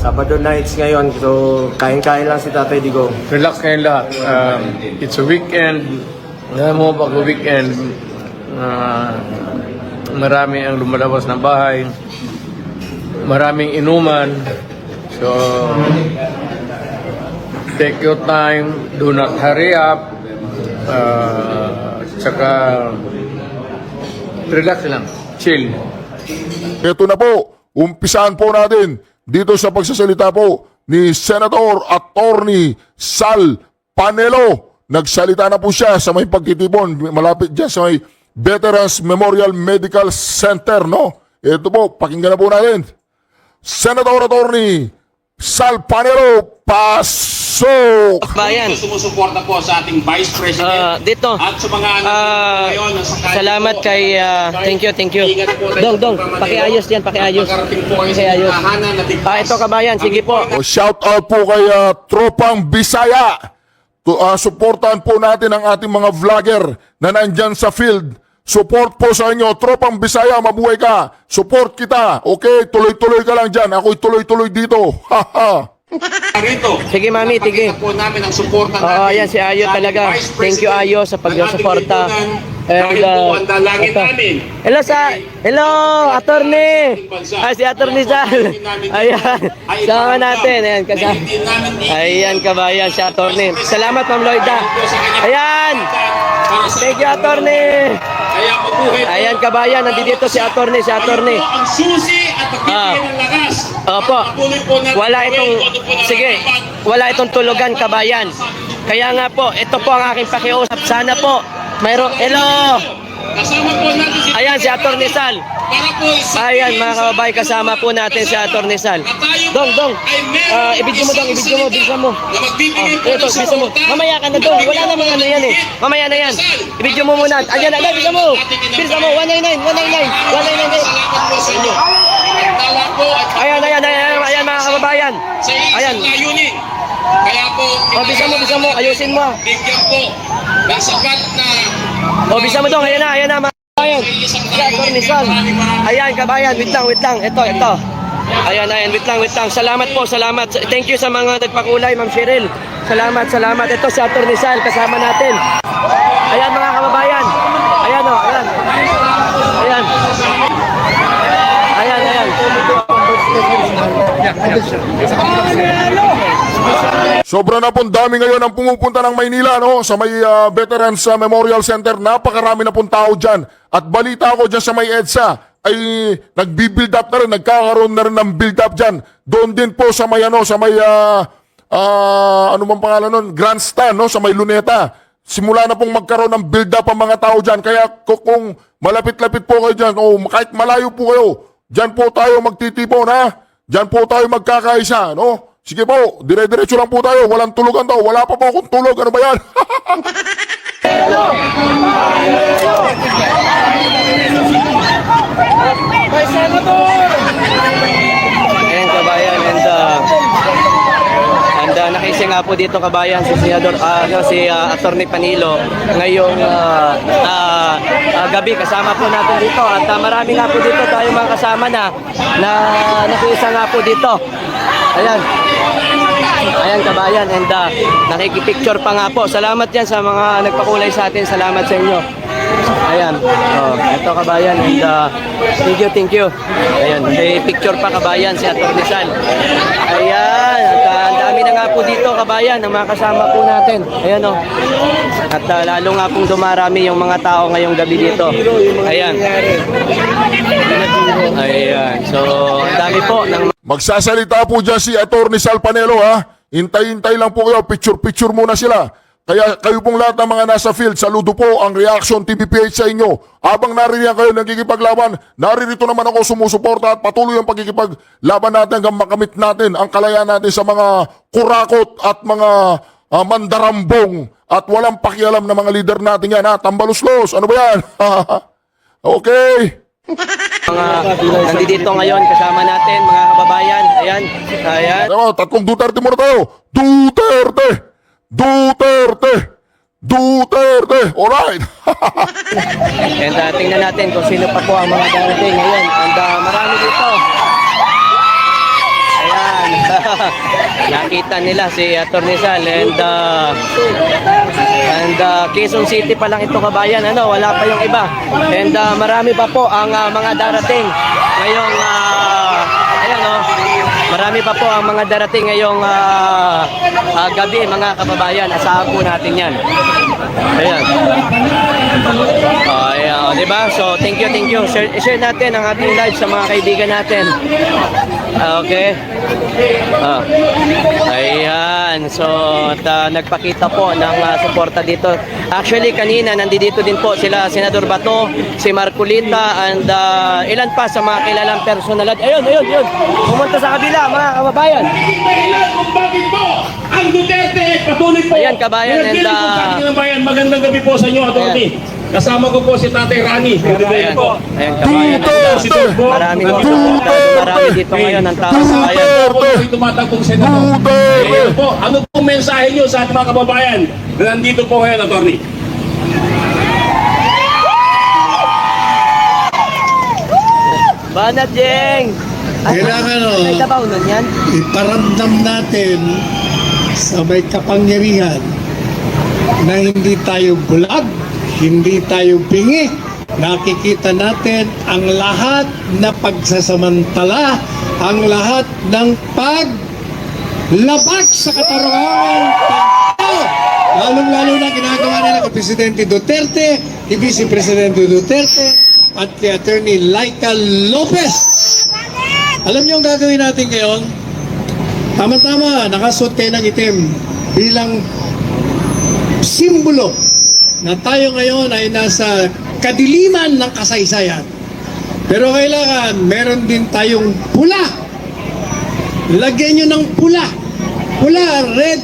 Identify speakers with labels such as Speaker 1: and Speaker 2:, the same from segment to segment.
Speaker 1: Sabado nights ngayon, so kain-kain lang si Tatay Digong.
Speaker 2: Relax kayong lahat. It's a weekend. Alam mo, pag weekend, marami ang lumalabas ng bahay. Maraming inuman. So, take your time. Do not hurry up. Tsaka, relax lang. Chill.
Speaker 3: Ito na po, umpisaan po natin dito sa pagsasalita po ni Senator Attorney Sal Panelo. Nagsalita na po siya sa may pagtitipon, malapit dyan sa may Veterans Memorial Medical Center, no? Ito po, pakinggan na po natin. Senator Attorney Sal Panelo, pasok!
Speaker 4: Bayan.
Speaker 5: Sumusuporta po sa ating Vice President.
Speaker 4: Dito.
Speaker 5: At sa mga ngayon,
Speaker 4: Salamat kay thank you. Dong, pakiayos yan, pakiayos.
Speaker 5: Makarating po kayo sa
Speaker 4: Pakiayos.
Speaker 5: tahanan na tigpas.
Speaker 4: Ito kabayan, sige po.
Speaker 3: O, shout out po kay Tropang Bisaya. Suportahan po natin ang ating mga vlogger na nandyan sa field. Support po sa inyo. Tropang Bisaya, mabuhay ka. Support kita. Okay, tuloy-tuloy ka lang dyan. Ako'y tuloy-tuloy dito. Haha.
Speaker 5: Rito.
Speaker 4: Sige mami, tige.
Speaker 5: Pakita po namin ang suporta natin.
Speaker 4: Oo, yan si Ayo
Speaker 5: sa
Speaker 4: talaga.
Speaker 5: ating Vice
Speaker 4: Thank you
Speaker 5: President,
Speaker 4: Ayo sa pagsuporta.
Speaker 5: ng ating lipunan. Dahil po ang dalangin namin.
Speaker 4: Hello, attorney. Ay, si attorney Sal. Ayan, sama natin. Ayan, kasama. Ayan, kabayan, si attorney. Salamat, Ma'am Lloyda. Ayan. Thank you, attorney.
Speaker 5: Kaya mabuhay po.
Speaker 4: Ayan, kabayan, nandito si attorney,
Speaker 5: Kayo po ang susi at magbibigay ng lakas.
Speaker 4: Opo.
Speaker 5: Patuloy po natin
Speaker 4: Wala
Speaker 5: gawin
Speaker 4: itong,
Speaker 5: kung ano po na
Speaker 4: sige,
Speaker 5: dapat.
Speaker 4: wala itong tulugan, kabayan. Kaya nga po, ito po ang aking pakiusap. Sana po, hello.
Speaker 5: Kasama po natin si
Speaker 4: Ayan, si Atty. Sal.
Speaker 5: para po
Speaker 4: Ayan, mga kababayan, kasama po natin si Atty. Sal. Dong. Ibidyo mo, bilisan mo.
Speaker 5: na magbibigay po
Speaker 4: Ito,
Speaker 5: ng
Speaker 4: bilisan mo.
Speaker 5: suporta.
Speaker 4: Mamaya ka na doon. Wala namang ano yan eh. Mamaya na yan. Ibidyo mo muna. Ayan, bilisan mo. Bilisan mo. 199. 199.
Speaker 5: Salamat po sa inyo. At tala po at
Speaker 4: Ayan, mga kababayan.
Speaker 5: sa
Speaker 4: Ayan.
Speaker 5: isang layunin. Kaya po,
Speaker 4: Bilisan mo. Ayusin mo.
Speaker 5: bigyan po ng sapat na
Speaker 4: Bisa mo dong. Ayan na, mga kababayan. Si Atty. Sal. Ayan, kabayan. Wait lang. Ito. Ayan, wait lang. Salamat po. Thank you sa mga nagpakulay, Ma'am Cheryl. Salamat. Ito si Atty. Sal, kasama natin. Ayan, mga kababayan. Ayan.
Speaker 3: Sobra na pong dami ngayon ang pumupunta ng Maynila, no? Sa may Veterans Memorial Center. Napakarami na pong tao dyan. At balita ko dyan sa may EDSA ay nagbi-build up na rin, nagkakaroon na rin ng build up dyan. Doon din po sa may ano bang pangalan nun? Grandstand, no? Sa may Luneta. Simula na pong magkaroon ng build up ang mga tao dyan. Kaya kung malapit-lapit po kayo dyan, o kahit malayo po kayo, dyan po tayo magtitipon, ha? Dyan po tayo magkakaisa, no? Sige po, dire-diretso lang po tayo. Walang tulugan daw. Wala pa po akong tulog. Ano ba yan?
Speaker 4: Ayan, kabayan. And nakisya nga po dito, kabayan, si Atty. Panilo ngayong gabi. Kasama po natin dito. At marami nga po dito tayo mga kasama na nakisya nga po dito. Ayan, kabayan. And nakikipicture pa nga po. Salamat yan sa mga nagpakulay sa atin. Salamat sa inyo. Ayan. Ito, kabayan. And thank you. Ayan. May picture pa, kabayan, si Atty. Sal. Ayan. At ang dami na nga po dito, kabayan, ang mga kasama po natin. Ayan, At lalo nga pong dumarami yung mga tao ngayong gabi dito. Ayan. So, ang dami po ng
Speaker 3: Magsasalita po dyan si Atty. Sal Panelo, ha? Hintay-hintay lang po kayo. Picture muna sila. Kaya kayo pong lahat ng mga nasa field, saludo po ang Reaction TVPH sa inyo. Habang naririyan kayo nagkikipaglaban, naririto naman ako sumusuporta at patuloy ang pagkikipaglaban natin hanggang makamit natin ang kalayaan natin sa mga kurakot at mga mandarambong at walang pakialam na mga leader natin yan, ha? Tambaluslos, ano ba yan? Okay.
Speaker 4: mga nandito ngayon kasama natin, mga kababayan. Ayan.
Speaker 3: Tatlong Duterte muna tayo. Duterte. Alright.
Speaker 4: And tingnan natin kung sino pa po ang mga darating ngayon. And marami dito. Ayan. nakita nila si Atty. Sal and Quezon City pa lang ito kabayan, ano, wala pa yung iba. And marami pa po ang mga darating ngayong ayan, oh. Marami pa po ang mga darating ngayong gabi, mga kababayan. Asahan po natin yan. Ayan. Ayan, di ba? So, thank you. Share natin ang ating live sa mga kaibigan natin. Okay. Ayan. So, nagpakita po ng suporta dito. Actually, kanina, nandito din po sila, Senador Bato, si Marcolita, and ilan pa sa mga kilalang personalidad. Ayun. Pumunta sa kabila, mga kababayan.
Speaker 5: Kung bakit po ang Duterte patuloy po.
Speaker 4: Ayan, kabayan, and
Speaker 5: magandang gabi po sa inyo, Atty. Kasama ko po si Tatay Rani.
Speaker 4: Ayan,
Speaker 5: po.
Speaker 4: ayan, kabayan.
Speaker 3: Duterte!
Speaker 4: Marami dito ngayon ang tao sa bayan.
Speaker 5: Ako po yung tumatakbong senador. Ayun po, ano pong mensahe nyo sa ating mga kababayan na nandito po ngayon, Atty.?
Speaker 4: Banat, Jeng!
Speaker 6: Kailangan
Speaker 4: May tabaw nun yan?
Speaker 6: iparamdam natin sa may kapangyarihan na hindi tayo bulag, hindi tayo bingi. Nakikita natin ang lahat na pagsasamantala, ang lahat ng paglabag sa katarungan. Lalong-lalo na ginagawa nila kay Presidente Duterte, kay Vice Presidente Duterte, at kay Attorney Laika Lopez. Alam niyo ang gagawin natin ngayon? Tama-tama, nakasuot kayo ng itim bilang simbolo na tayo ngayon ay nasa kadiliman ng kasaysayan. Pero kailangan meron din tayong pula. Lagyan nyo ng pula. Pula, red,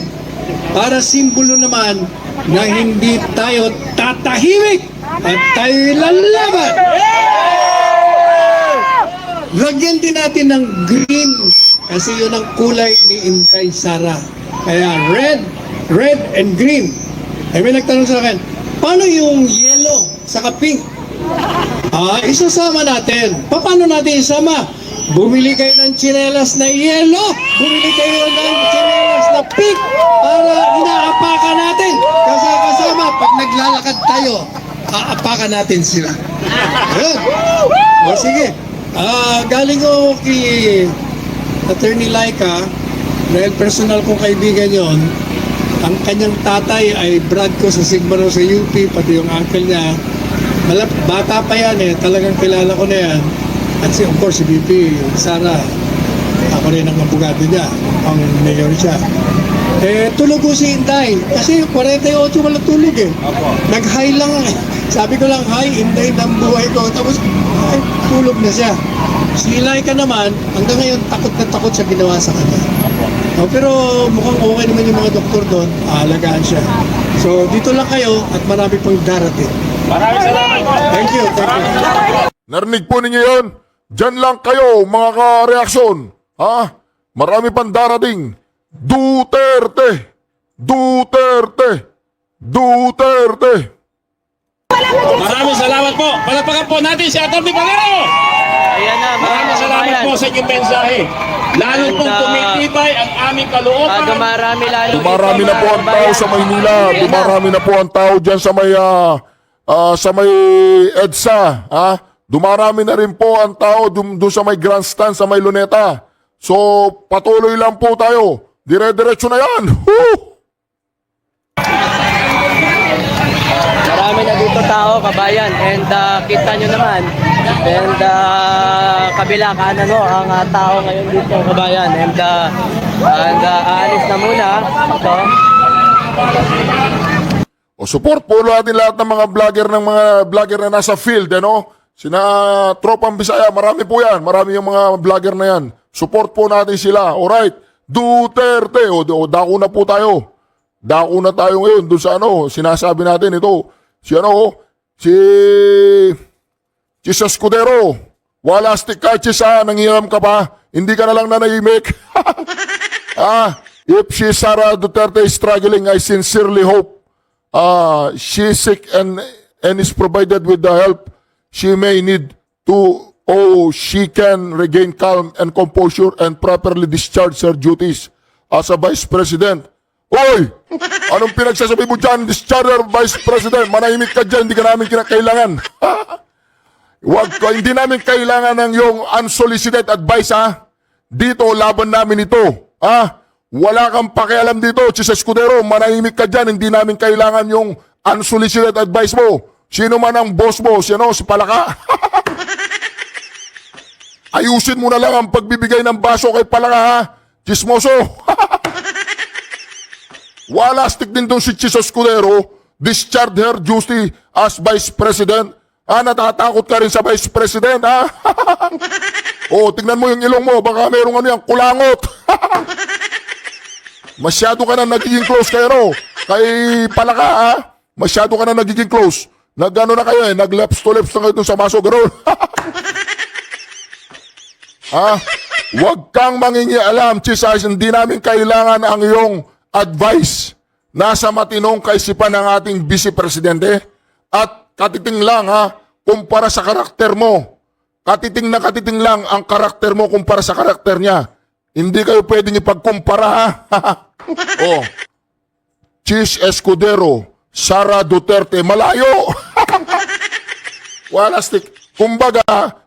Speaker 6: para simbolo naman na hindi tayo tatahimik at tayo lalaban. Lagyan din natin ng green kasi yun ang kulay ni Inday Sara. Kaya red and green. Ay may nagtanong sa akin, paano yung yellow saka pink? Isasama natin. Paano natin isama? Bumili kayo ng tsinelas na yellow, bumili kayo ng tsinelas na pink para inaapakan natin. Kasama, pag naglalakad tayo, aapakan natin sila. Ayun. O sige. Galing ko kay Attorney Laika, dahil personal kong kaibigan yon. Ang kanyang tatay ay brad ko sa Sigma Rho sa UP, pati yung uncle niya. Bata pa yan eh, talagang kilala ko na yan. At of course, si BP Sara, ako rin ang abogado niya, ang mayor siya. Tulog ko si Inday, kasi 48 wala tulog eh. Nag-high lang, sabi ko lang, hi, Inday ng buhay ko. Tapos, tulog na siya. Si Laika naman, hanggang ngayon, takot na takot sa ginawa sa kanya. Pero mukhang okay naman yung mga doktor doon, aalagaan siya. So, dito lang kayo at marami pang darating.
Speaker 5: Maraming salamat po.
Speaker 6: Thank you.
Speaker 3: Narinig po ninyo yun? Diyan lang kayo, mga ka-reaksyon. Ha? Marami pang darating. Duterte! Duterte! Duterte!
Speaker 5: Maraming salamat po. Palagpakan po natin si Atty. Panero.
Speaker 4: Ayan na, mga
Speaker 5: Maraming salamat
Speaker 4: kababayan.
Speaker 5: po sa inyong mensahe. Lalo pong tumitibay ang aming kalooban.
Speaker 4: Dumarami lalo.
Speaker 3: Dumarami na po ang tao sa Maynila. Dumarami na po ang tao dyan sa may EDSA. Ha? Dumarami na rin po ang tao doon sa may grandstand, sa may Luneta. So, patuloy lang po tayo. Dire-diretso na yan. Woo!
Speaker 4: Marami na dito tao, kabayan. And kita nyo naman. And kabila kanan ho, ang tao ngayon dito, kabayan. And aalis na muna. Ito.
Speaker 3: O support po natin lahat ng mga vlogger na nasa field, ano? Sina Tropang Bisaya, marami po yan. Marami yung mga vlogger na yan. Support po natin sila. Alright. Duterte. O dako na po tayo. Dako na tayo ngayon doon sa sinasabi natin ito. Si Escudero. Wala stick catches nangiram ka pa. Hindi ka na lang nanahimik. If si Sara Duterte is struggling, I sincerely hope she is sick and is provided with the help she may need to she can regain calm and composure and properly discharge her duties as a Vice President. Oy! Anong pinagsasabi mo dyan? Discharge her Vice President. Manahimik ka dyan, hindi ka namin kinakailangan. Hindi namin kailangan ng yung unsolicited advice, ha? Dito, laban namin ito. Ha? Wala kang pakialam dito, Chis Escudero. Manahimik ka dyan, hindi namin kailangan yung unsolicited advice mo. Sino man ang boss mo? Sino? Si Palaka? Ayusin mo na lang ang pagbibigay ng baso kay Palaka, ha? Chismoso. Wala stick din doon si Chis Escudero. Discharge her duty as Vice President. Natatakot ka rin sa Vice President, ha? Tingnan mo yung ilong mo. Baka merong kulangot. Masyado ka na nagiging close kay Palaka, ha? Masyado ka na nagiging close. Na kayo nag-lips to lips na kayo dun sa maso, gano'n. Huwag kang mangingialam, Chis, hindi namin kailangan ang iyong advice. Nasa matinong kaisipan ng ating Vice Presidente. At katiting lang, kumpara sa karakter mo. Katiting lang ang karakter mo kumpara sa karakter niya. Hindi kayo pwedeng ipagkumpara, ha? Chis Escudero, Sara Duterte, malayo. Wala stick. Kumbaga,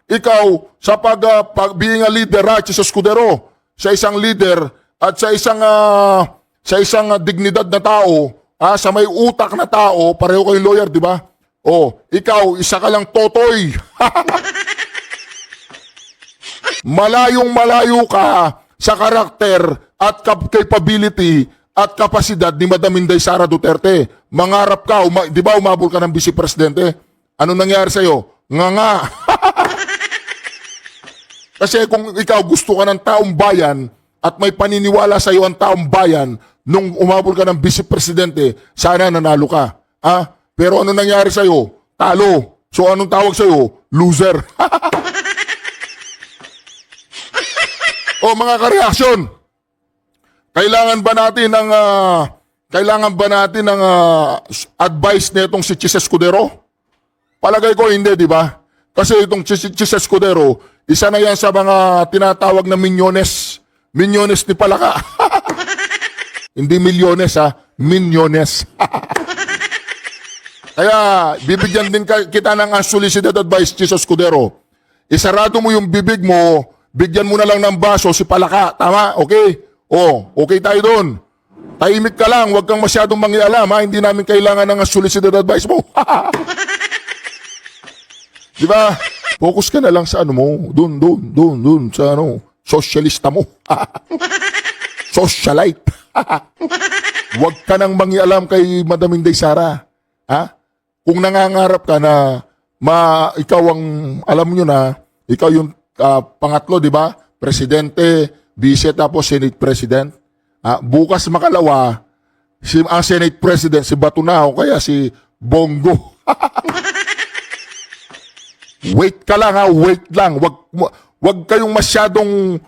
Speaker 3: ikaw, sa being a leader, Chis Escudero, sa isang leader at sa isang dignidad na tao, sa may utak na tao, pareho kayong lawyer, di ba? Ikaw, isa ka lang totoy. Malayong-malayo ka sa karakter at capability at kapasidad ni Madam Inday Sara Duterte. Mangarap ka, di ba umabol ka ng Vice Presidente? Ano nangyari sa'yo? Nga. Kasi kung ikaw gusto ka ng taong bayan at may paniniwala sa'yo ang taong bayan, nung umabol ka ng Vice Presidente, sana nanalo ka. Pero ano nangyari sa'yo? Talo. So anong tawag sa'yo? Loser. Mga kareaksyon. Kailangan ba natin ng advice nitong si Chis Escudero? Palagay ko hindi, di ba? Kasi itong Chis Escudero, isa na yan sa mga tinatawag na minyones. Minyones ni Palaka. Hindi milyones, minyones. Kaya, bibigyan din kita ng unsolicited advice, Chis Escudero. Isarado mo yung bibig mo, bigyan mo na lang ng baso si Palaka. Tama? Okay? Okay tayo doon. Tahimik ka lang, huwag kang masyadong mangialam, Hindi namin kailangan ng unsolicited advice mo. Di ba? Focus ka na lang sa doon, sa sosyalista mo. Socialite. Huwag ka nang mangialam kay Madam Inday Sara. Kung nangangarap ka na ikaw ang, alam nyo na, ikaw yung pangatlo, di ba? Presidente, Vice, tapos Senate President. Bukas makalawa, ang Senate President, si Batunao, kaya si Bongo. Wait ka lang, wait lang. Wag kayong masyadong,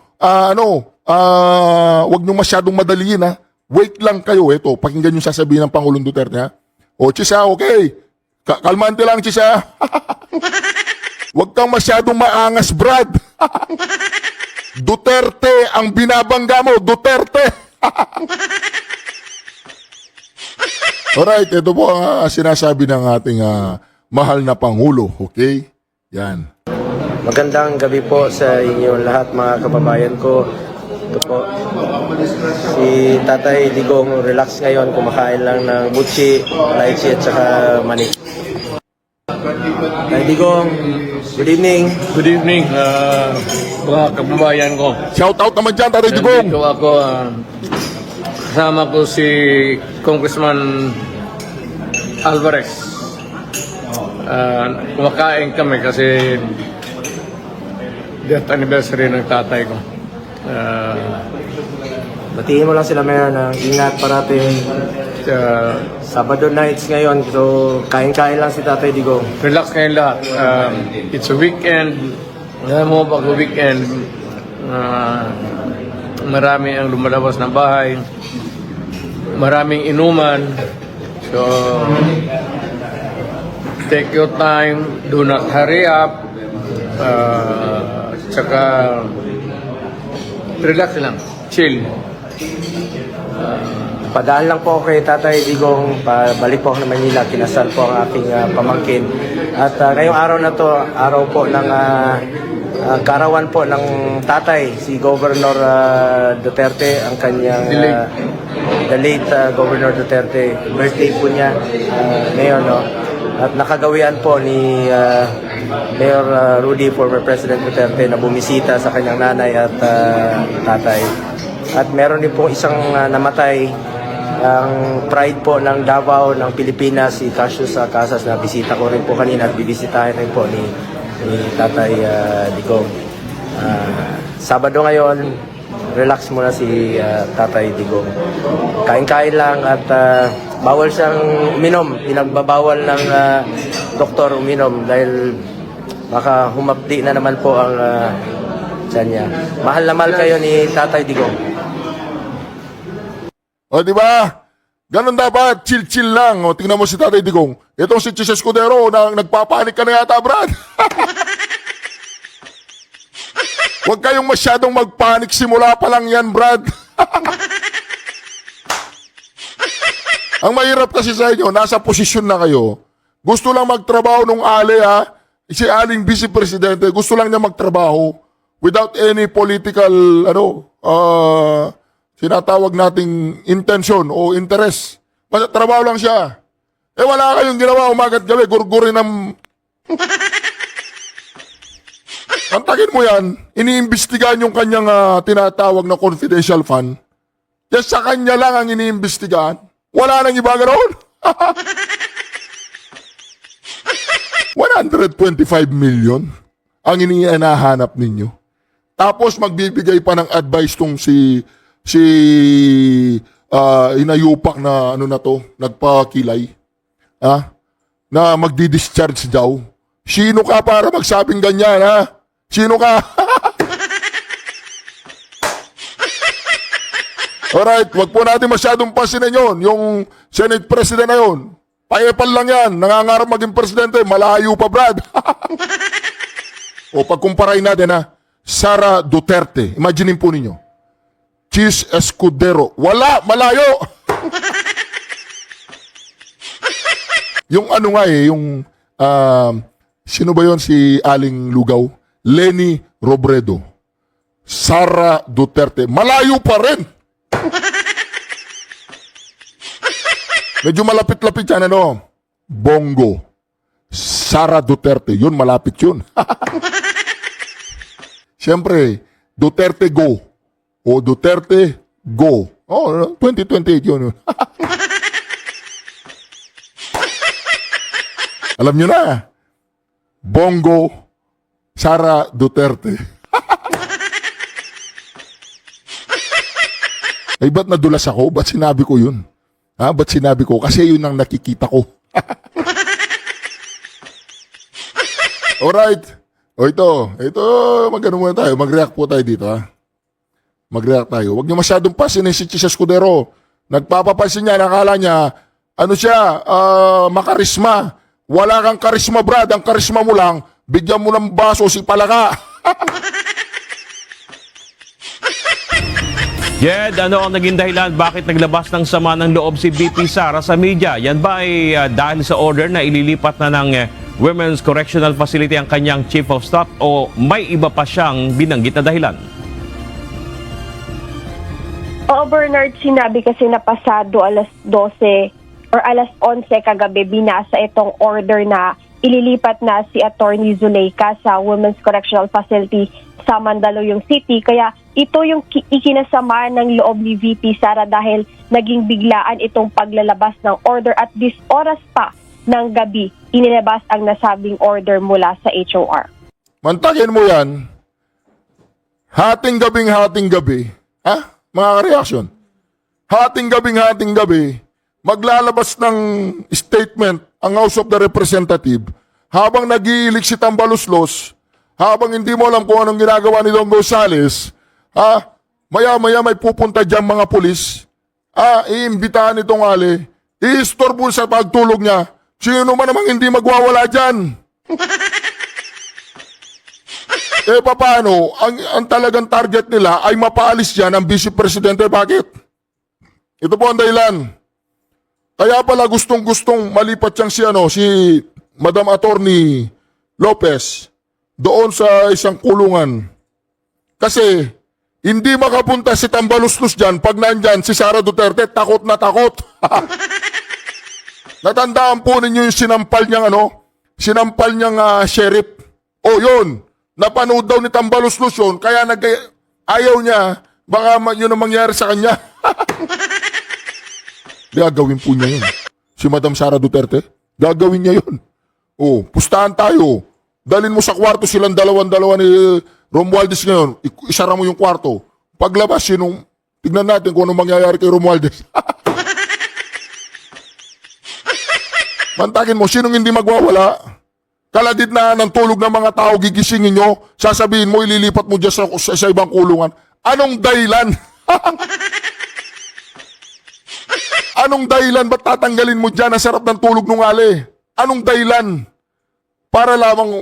Speaker 3: wag nyo masyadong madaliin, Wait lang kayo. Ito, pakinggan yung sasabihin ng Pangulong Duterte, Chis, okay. Kalmante lang, Chis, Wag kang masyadong maangas, Brad. Duterte ang binabangga mo, Duterte. Alright, ito po ang sinasabi ng ating mahal na Pangulo, okay? Yan.
Speaker 1: Magandang gabi po sa inyo lahat, mga kababayan ko. Ito po, si Tatay Digong relax ngayon, kumakain lang ng butchi, lychee at saka manik. Tatay Digong, good evening.
Speaker 2: Good evening, mga kababayan ko.
Speaker 3: Shout out naman dyan, Tatay Digong.
Speaker 2: Nandito ako, kasama ko si Congressman Alvarez. Kumakain kami kasi death anniversary ng tatay ko.
Speaker 1: Batiin mo lang sila, Mayor, ng ingat parating. Sabado nights ngayon, so kain-kain lang si Tatay Digong.
Speaker 2: Relax ngayon lahat. It's a weekend. Alam mo, pag weekend, marami ang lumalabas ng bahay. Maraming inuman. So, take your time. Do not hurry up. Tsaka relax lang. Chill.
Speaker 1: Padaan lang po ako kay Tatay Digong, balik po ako ng Manila, kinasal po ang aking pamangkin. At ngayong araw na to, araw po ng karawan po ng tatay, si Governor Duterte, ang kanyang the late Governor Duterte, birthday po niya ngayon, no? At nakagawian po ni Mayor Rudy, former President Duterte, na bumisita sa kanyang nanay at tatay. At meron din po isang namatay, ang pride po ng Davao ng Pilipinas, si Cassius Casas, na bisita ko rin po kanina at bibisitahin rin po ni Tatay Digong. Sabado ngayon, relax muna si Tatay Digong. Kain-kain lang at bawal siyang uminom. Pinagbabawal ng doktor uminom dahil baka humapdi na naman po ang tiyan niya. Mahal na mahal kayo ni Tatay Digong.
Speaker 3: O, di ba? Ganon dapat, chill-chill lang. O, tingnan mo si Tatay Digong. Itong si Chis Escudero, nagpapanik ka na yata, Brad. Huwag kayong masyadong magpanik, simula pa lang yan, Brad. Ang mahirap kasi sa inyo, nasa posisyon na kayo. Gusto lang magtrabaho nung Ali, ha? Si Aling Vice Presidente, gusto lang niya magtrabaho without any political, sinatawag nating intention o interest. Basta trabaho lang siya. Eh wala kayong ginawa umaga't gabi, gurgurin ng... Antagin mo yan, iniimbestigahan yung kanyang tinatawag na confidential fund. Yes, sa kanya lang ang iniimbestigahan. Wala nang iba ganoon. 125 million ang inihahanap ninyo. Tapos magbibigay pa ng advice tong si inayupak na nagpakilay, na magdi-discharge daw. Sino ka para magsabing ganyan, ha? Sino ka? Alright, wag po natin masyadong pansinin yun. Yung Senate President na yun, paepal lang yan. Nangangarap maging presidente, malayo pa, Brad. O pagkumparain natin, Sara Duterte, imaginin po ninyo. Chis Escudero. Wala, malayo. Yung yung sino ba yon, si Aling Lugaw? Lenny Robredo. Sara Duterte. Malayo pa rin. Medyo malapit-lapit yan, Bongo. Sara Duterte. Yun, malapit yun. Siyempre, Duterte go. O Duterte, go. 2028 yun. Alam nyo na. Bongo, Sara Duterte. Ay, ba't nadulas ako? Ba't sinabi ko yun? Ba't sinabi ko? Kasi yun ang nakikita ko. Alright. O ito, magano muna tayo. Mag-react po tayo dito, Mag-react tayo. Huwag niyo masyadong pasinin si Chis Escudero. Nagpapapansin niya, nakala niya, makarisma. Wala kang karisma, Brad. Ang karisma mo lang, bigyan mo ng baso si Palaka.
Speaker 7: Jed, ano ang naging dahilan bakit naglabas ng sama ng loob si VP Sara sa media? Yan ba ay dahil sa order na ililipat na ng Women's Correctional Facility ang kanyang Chief of Staff o may iba pa siyang binanggit na dahilan?
Speaker 8: Oo, Bernard, sinabi kasi na pasado alas 12 or alas 11 kagabi binasa itong order na ililipat na si Attorney Zuleika sa Women's Correctional Facility sa Mandaluyong City. Kaya ito yung ikinasama ng loob ni VP Sara dahil naging biglaan itong paglalabas ng order at this oras pa ng gabi inilabas ang nasabing order mula sa HOR.
Speaker 3: Mantagin mo yan. Hating gabi. Mga ka-reaction. Hating gabi, maglalabas ng statement ang House of the Representative habang nag-iiliksit ang baluslos, habang hindi mo alam kung anong ginagawa ni Don Gonzales, maya-maya may pupunta dyan mga pulis, iimbitahan itong Ali, i-istorbo sa pagtulog niya, sino man namang hindi magwawala dyan. Eh paano, ang talagang target nila ay mapaalis yan ang Vice Presidente. Bakit? Ito po ang dahilan. Kaya pala gustong-gustong malipat siyang si Madam Attorney Lopez doon sa isang kulungan. Kasi hindi makapunta si Tambaluslos dyan pag nandyan si Sara Duterte, takot na takot. Natandaan po ninyo yung sinampal niyang sheriff. O yun, napanood daw ni Tambaluslos yun, kaya ayaw niya, baka yun ang mangyari sa kanya. Gagawin po niya yun. Si Madam Sara Duterte, gagawin niya yun. O, pustahan tayo. Dalin mo sa kwarto silang dalawa ni Romualdez ngayon. Isara mo yung kwarto. Paglabas, tignan natin kung ano mangyayari kay Romualdez. Mantakin mo, sinong hindi magwawala? Kaladidnaan ng tulog ng mga tao, gigisingin nyo, sasabihin mo, ililipat mo dyan sa ibang kulungan. Anong dahilan? Anong dahilan? Ba't tatanggalin mo dyan? Ang sarap ng tulog nung ali. Anong dahilan? Para lamang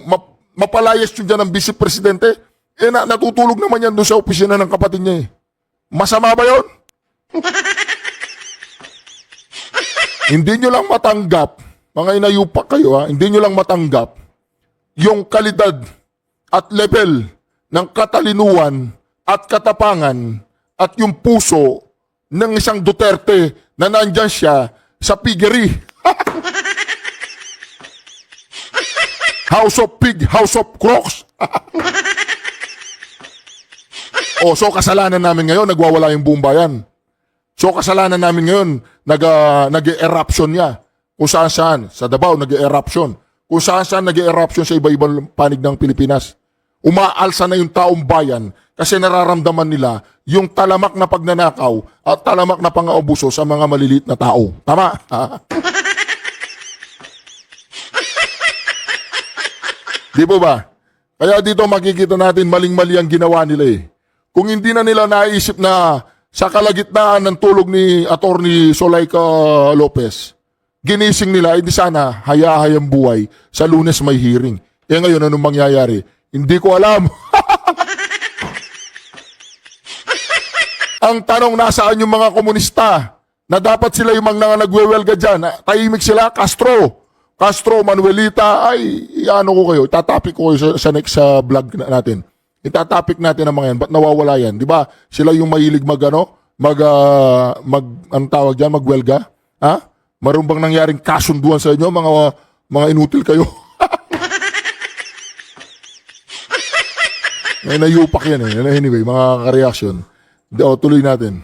Speaker 3: mapalayas yun dyan ng Vice Presidente? Natutulog naman yan doon sa opisina ng kapatid niya eh. Masama ba yun? Hindi nyo lang matanggap, mga inayupak kayo hindi nyo lang matanggap yung kalidad at level ng katalinuhan at katapangan at yung puso ng isang Duterte na nandyan siya sa piggery. House of Pig, House of Crocs. So kasalanan namin ngayon, nagwawala yung buong bayan. So kasalanan namin ngayon, nag-eruption niya. Kung saan, sa Davao, nag-eruption. Kung saan, nag-eruption sa iba-ibang panig ng Pilipinas. Umaalsa na yung taong bayan kasi nararamdaman nila yung talamak na pagnanakaw at talamak na pang-aabuso sa mga maliliit na tao. Tama? Di po ba? Kaya dito makikita natin maling-mali ang ginawa nila eh. Kung hindi na nila naisip na sa kalagitnaan ng tulog ni Attorney Zoulaika Lopez, ginising nila, hindi sana hayahayang buhay, sa Lunes may hearing. Ngayon, anong mangyayari? Hindi ko alam. Ang tanong, nasaan yung mga komunista na dapat sila yung mga nagwewelga dyan? Tahimik sila, Castro, Manuelita, ko kayo, itatapik ko kayo sa next vlog natin. Itatapik natin ang mga yan. Ba't nawawala yan? Di ba? Sila yung mahilig ang tawag dyan, magwelga? Maroon bang nangyaring kasunduan sa inyo, mga inutil kayo? May nayupak yan eh. Anyway, mga ka-reaction. Tuloy natin.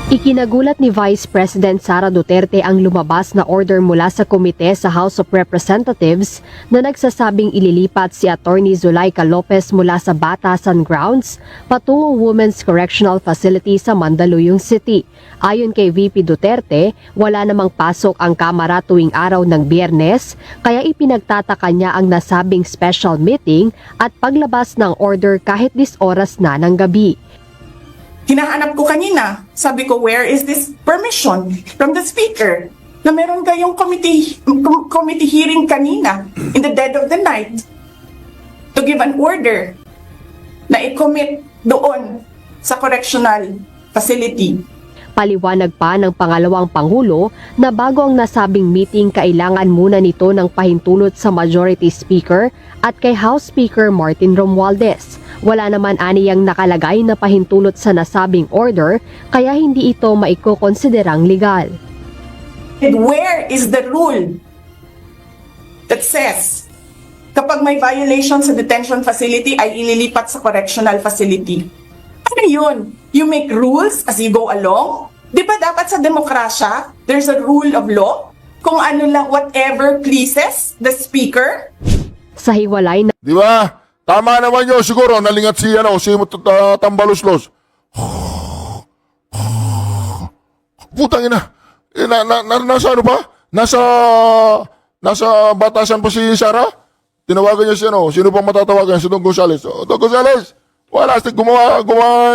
Speaker 9: Ikinagulat ni Vice President Sara Duterte ang lumabas na order mula sa komite sa House of Representatives na nagsasabing ililipat si Attorney Zoulaika Lopez mula sa Batasan Grounds patungong Women's Correctional Facility sa Mandaluyong City. Ayon kay VP Duterte, wala namang pasok ang Kamara tuwing araw ng Biyernes, kaya ipinagtataka niya ang nasabing special meeting at paglabas ng order kahit 10 oras na ng gabi.
Speaker 10: Hinahanap ko kanina, sabi ko, where is this permission from the speaker? Na meron kayong committee hearing kanina in the dead of the night to give an order na i-commit doon sa correctional facility.
Speaker 9: Paliwanag pa ng pangalawang Pangulo na bago ang nasabing meeting kailangan muna nito ng pahintulot sa Majority Speaker at kay House Speaker Martin Romualdez. Wala naman aniyang nakalagay na pahintulot sa nasabing order kaya hindi ito maikokonsiderang legal.
Speaker 10: And where is the rule that says kapag may violation sa detention facility ay ililipat sa correctional facility? Ano yun? You make rules as you go along? Di ba dapat sa demokrasya, there's a rule of law? Kung ano lang, whatever pleases the speaker?
Speaker 9: Sa hiwalay na
Speaker 3: Di ba? Tama naman yun, siguro, nalingat si Tambaluslos. Putang ina. Nasa ano ba? Nasa Batasan pa si Sara? Tinawagan niya si sino pang matatawagan? Si Don Gonzales. Don Gonzales, wala, gumawa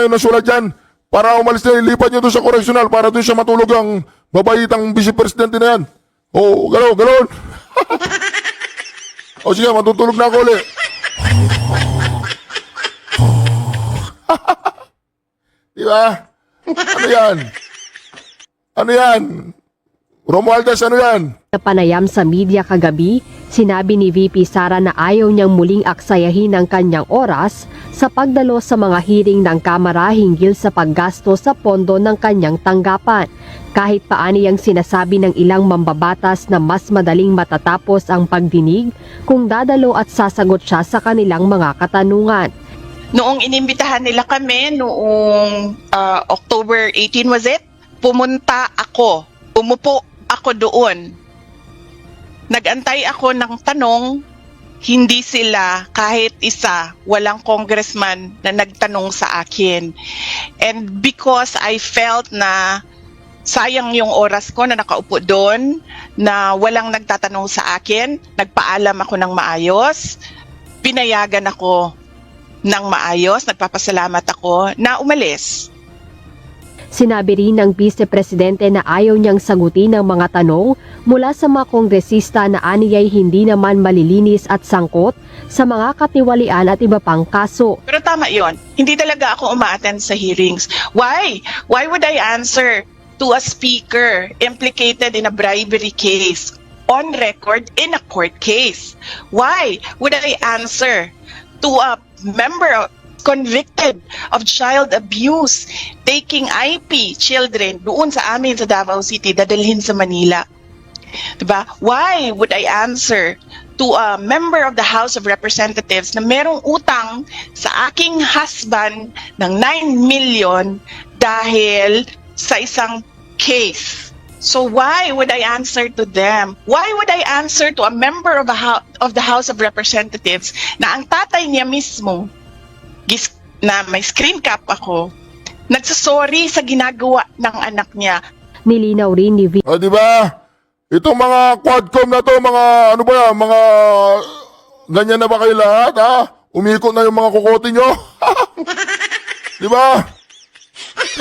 Speaker 3: ng sulat dyan. Para umalis na, ilipat niyo doon sa correctional para doon siya matulog ang babaitang vice presidente na yan. Oo, galon. O sige, matutulog na ako ulit. Di ba? Ano yan? Romualdez, ano yan?
Speaker 9: Sa panayam sa media kagabi, sinabi ni VP Sara na ayaw niyang muling aksayahin ang kanyang oras sa pagdalo sa mga hearing ng Kamara hinggil sa paggasto sa pondo ng kanyang tanggapan. Kahit paani ang sinasabi ng ilang mambabatas na mas madaling matatapos ang pagdinig kung dadalo at sasagot siya sa kanilang mga katanungan.
Speaker 10: Noong inimbitahan nila kami, noong October 18 was it? Umupo ako doon. Nagantay ako ng tanong, hindi sila kahit isa, walang congressman na nagtanong sa akin. And because I felt na sayang yung oras ko na nakaupo doon, na walang nagtatanong sa akin, nagpaalam ako ng maayos, pinayagan ako ng maayos, nagpapasalamat ako na umalis.
Speaker 9: Sinabi rin ng Vice Presidente na ayaw niyang sagutin ang mga tanong mula sa mga kongresista na aniyay hindi naman malilinis at sangkot sa mga katiwalian at iba pang kaso.
Speaker 10: Pero tama yon, hindi talaga ako uma-attend sa hearings. Why? Why would I answer to a speaker implicated in a bribery case on record in a court case? Why would I answer to a member convicted of child abuse, taking IP children doon sa amin sa Davao City, dadalhin sa Manila? Diba? Why would I answer to a member of the House of Representatives na merong utang sa aking husband ng 9 million dahil sa isang case? So why would I answer to them? Why would I answer to a member of the House of Representatives na ang tatay niya mismo, na may screen cap ako, nagsasorry sa ginagawa ng anak niya?
Speaker 9: Nilinaw rin ni
Speaker 3: O, di ba? Itong mga quadcom na to, mga ano ba yan, mga ganyan na ba kayo lahat, ha? Umikot na yung mga kukote nyo? Di ba?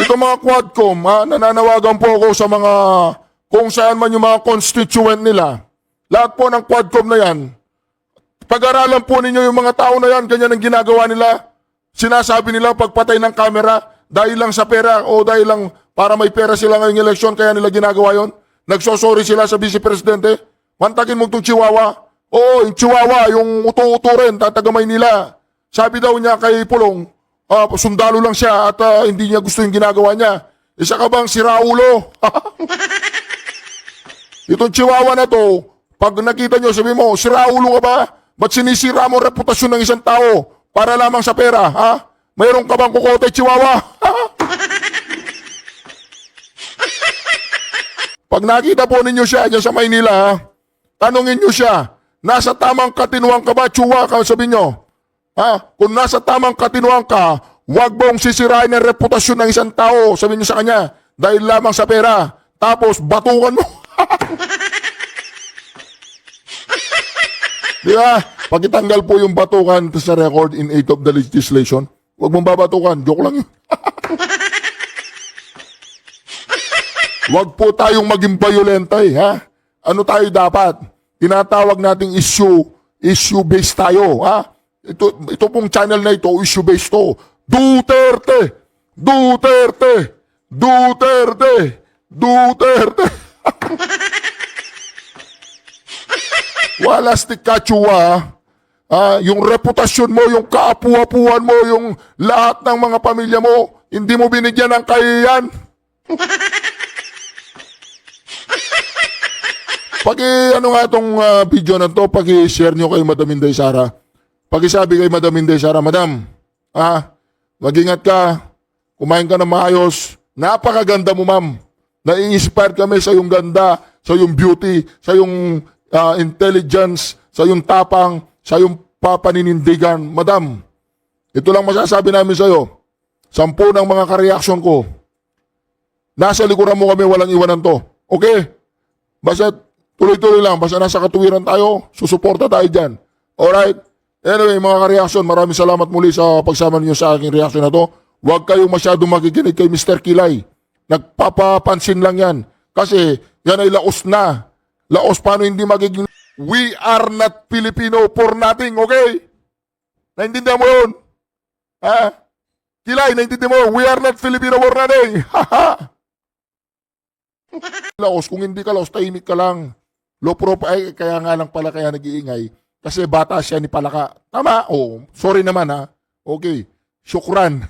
Speaker 3: Itong mga quadcom, ha? Nananawagan po ako sa mga, kung saan man yung mga constituent nila. Lahat po ng quadcom na yan. Pag-aralan po ninyo yung mga tao na yan, ganyan ang ginagawa nila. Sinasabi nila pagpatay ng camera dahil lang sa pera o dahil lang para may pera sila ngayong eleksyon kaya nila ginagawa yon. Nagsosorry sila sa Vice Presidente. Mantakin mo itong Chihuahua. Oo, yung Chihuahua, yung uto-uto rin, tatagamay nila. Sabi daw niya kay Pulong, sundalo lang siya at hindi niya gusto yung ginagawa niya. Isa ka bang siraulo? Itong Chihuahua na to, pag nakita nyo, sabi mo, siraulo ka ba? Ba't sinisira mo reputasyon ng isang tao? Para lamang sa pera, ha? Mayroon ka bang kukote, Chihuahua? Pag nakita po ninyo siya dyan sa Maynila, ha? Tanungin nyo siya, nasa tamang katinuan ka ba, Chihuahua? Sabi nyo, ha? Kung nasa tamang katinuan ka, huwag mong sisirain ang reputasyon ng isang tao, sabi nyo sa kanya, dahil lamang sa pera. Tapos, batukan mo. Di ba? Pagitanggal po yung batukan sa record in aid of the legislation. Huwag mong babatukan. Joke lang yun. Huwag po tayong maging violenta ha? Ano tayo dapat? Tinatawag nating issue-based tayo, ha? Ito pong channel na ito, issue-based to. Duterte! Duterte! Duterte! Duterte! Wala stick kachua, yung reputasyon mo, yung kaapu-apuan mo, yung lahat ng mga pamilya mo, hindi mo binigyan ng kahiyan. Ano nga itong video na to, pag-share nyo kay Madam Inday Sara. Pag-isabi kay Madam Inday Sara, Madam, mag-ingat ka, kumain ka ng maayos, napakaganda mo ma'am. Na-inspire kami sa yung ganda, sa yung beauty, sa yung intelligence, sa yung tapang, sa yung papaninindigan. Madam, ito lang masasabi namin sa iyo. 10 ng mga kareaksyon ko. Nasa likuran mo kami, walang iwanan to. Okay? Basta tuloy-tuloy lang. Basta nasa katuwiran tayo, susuporta tayo dyan. Alright? Anyway, mga kareaksyon, maraming salamat muli sa pagsama ninyo sa aking reaksyon na to. Huwag kayong masyadong makikinig kay Mr. Kilay. Nagpapapansin lang yan. Kasi yan ay laos na. Laos, paano hindi magiging we are not Filipino for nothing, okay? Naintindihan mo yun? Ha? Kilay, naintindihan mo, we are not Filipino for nothing. Laos, kung hindi ka Laos, tahimik ka lang. Low profile, kaya nga lang pala kaya nag-iingay. Kasi bata siya ni Palaka. Tama? Oh, sorry naman ha. Okay. Syukran.